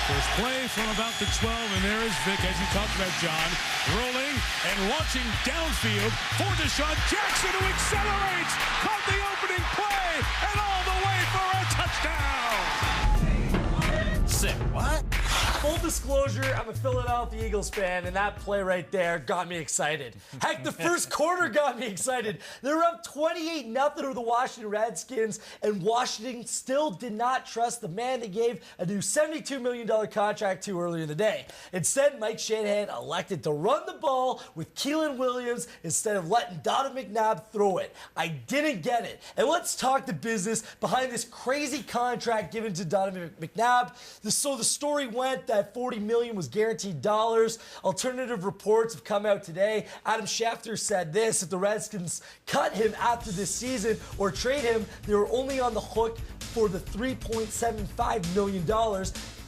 First play from about the 12, and there is Vick, as you talked about, John, rolling and launching downfield for Deshaun Jackson, who accelerates, caught the opening play, and all the way for a touchdown. Sick. What? Full disclosure, I'm a Philadelphia Eagles fan, and that play right there got me excited. Heck, the first quarter got me excited. They were up 28-0 over the Washington Redskins, and Washington still did not trust the man they gave a new $72 million contract to earlier in the day. Instead, Mike Shanahan elected to run the ball with Keelan Williams instead of letting Donovan McNabb throw it. I didn't get it. And let's talk the business behind this crazy contract given to Donovan McNabb. So the story went that $40 million was guaranteed dollars. Alternative reports have come out today. Adam Schefter said this: if the Redskins cut him after this season or trade him, they were only on the hook for the $3.75 million.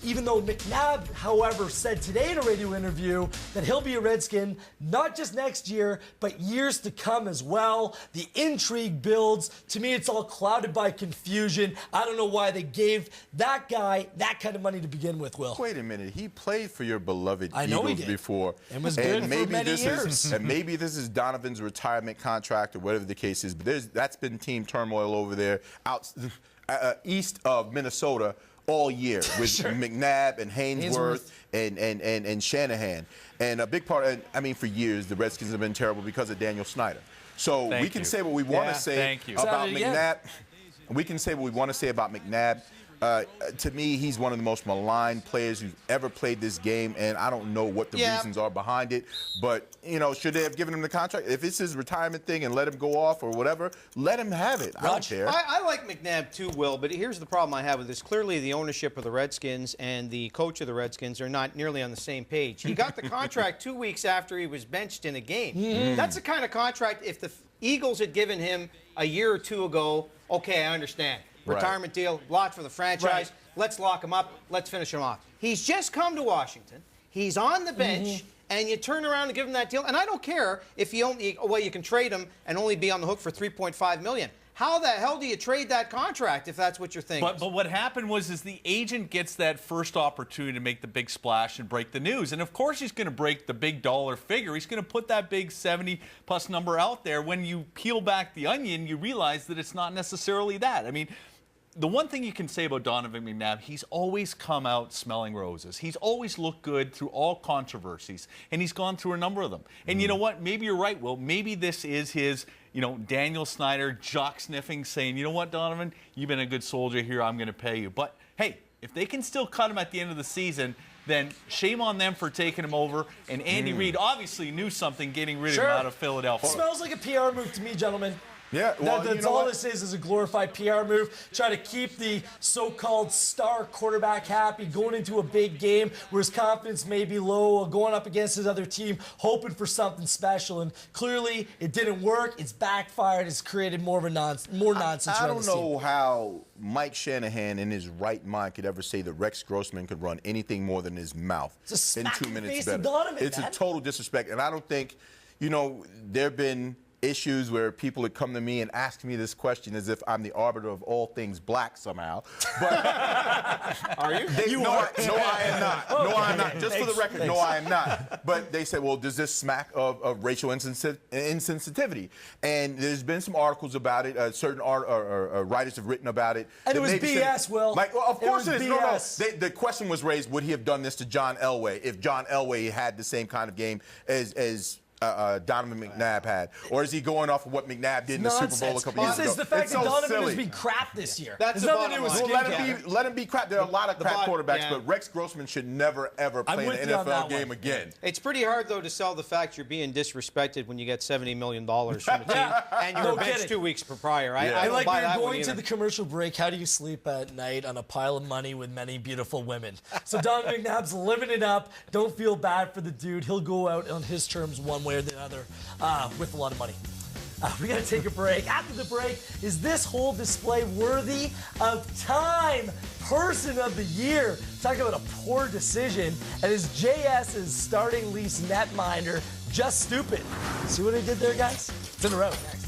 Even though McNabb, however, said today in a radio interview that he'll be a Redskin not just next year, but years to come as well. The intrigue builds. To me, it's all clouded by confusion. I don't know why they gave that guy that kind of money to begin with, Will. Wait a minute. He played for your beloved Eagles before. And was good for many years. And maybe this is Donovan's retirement contract or whatever the case is, but that's been team turmoil over there east of Minnesota all year with Sure. McNabb and Hainsworth and Shanahan. And a big part, for years, the Redskins have been terrible because of Daniel Snyder. So we can say what we want to say about McNabb. We can say what we want to say about McNabb. To me, he's one of the most maligned players who's ever played this game, and I don't know what the reasons are behind it. But, should they have given him the contract? If it's his retirement thing and let him go off or whatever, let him have it. I don't care. I like McNabb too, Will, but here's the problem I have with this. Clearly, the ownership of the Redskins and the coach of the Redskins are not nearly on the same page. He got the contract 2 weeks after he was benched in a game. That's the kind of contract, if the Eagles had given him a year or two ago, okay, I understand. Retirement deal, lot for the franchise. Let's lock him up. Let's finish him off. He's just come to Washington. He's on the bench, and you turn around and give him that deal. And I don't care if you can trade him and only be on the hook for $3.5 million. How the hell do you trade that contract if that's what you're thinking? But what happened was the agent gets that first opportunity to make the big splash and break the news. And, of course, he's going to break the big dollar figure. He's going to put that big 70-plus number out there. When you peel back the onion, you realize that it's not necessarily that. The one thing you can say about Donovan McNabb, he's always come out smelling roses. He's always looked good through all controversies, and he's gone through a number of them. And you know what? Maybe you're right, Will. Maybe this is his, Daniel Snyder jock-sniffing, saying, you know what, Donovan, you've been a good soldier here. I'm going to pay you. But, hey, if they can still cut him at the end of the season, then shame on them for taking him over. And Andy Reid obviously knew something getting rid of him out of Philadelphia. It smells like a PR move to me, gentlemen. Yeah, well, that's all this is a glorified PR move. Try to keep the so-called star quarterback happy, going into a big game where his confidence may be low, going up against his other team, hoping for something special. And clearly, it didn't work. It's backfired. It's created more nonsense. I don't know how Mike Shanahan, in his right mind, could ever say that Rex Grossman could run anything more than his mouth in 2 minutes better. It's a total disrespect. And I don't think, there have been issues where people would come to me and ask me this question as if I'm the arbiter of all things black somehow. But are you? No, I am not. No, I am not. Just for the record, no, I am not. But they said, well, does this smack of racial insensitivity? And there's been some articles about it. Certain writers have written about it. And it was BS, Will. Of course it is. BS. No. The question was raised, would he have done this to John Elway if John Elway had the same kind of game as Donovan McNabb had? Or is he going off of what McNabb did in the Super Bowl a couple years ago? It's the fact that Donovan has been crap this year. That's nothing to do with let him be crap. There are a lot of crap quarterbacks, but Rex Grossman should never, ever play an NFL game again. It's pretty hard, though, to sell the fact you're being disrespected when you get $70 million from a team and you were benched 2 weeks prior. I like when you're going to the commercial break, how do you sleep at night on a pile of money with many beautiful women? So Donovan McNabb's living it up. Don't feel bad for the dude. He'll go out on his terms one way or the other. With a lot of money. We got to take a break. After the break, is this whole display worthy of Time Person of the Year? Talking about a poor decision, and is JS's starting lease netminder just stupid? See what I did there, guys? It's in a row. Next.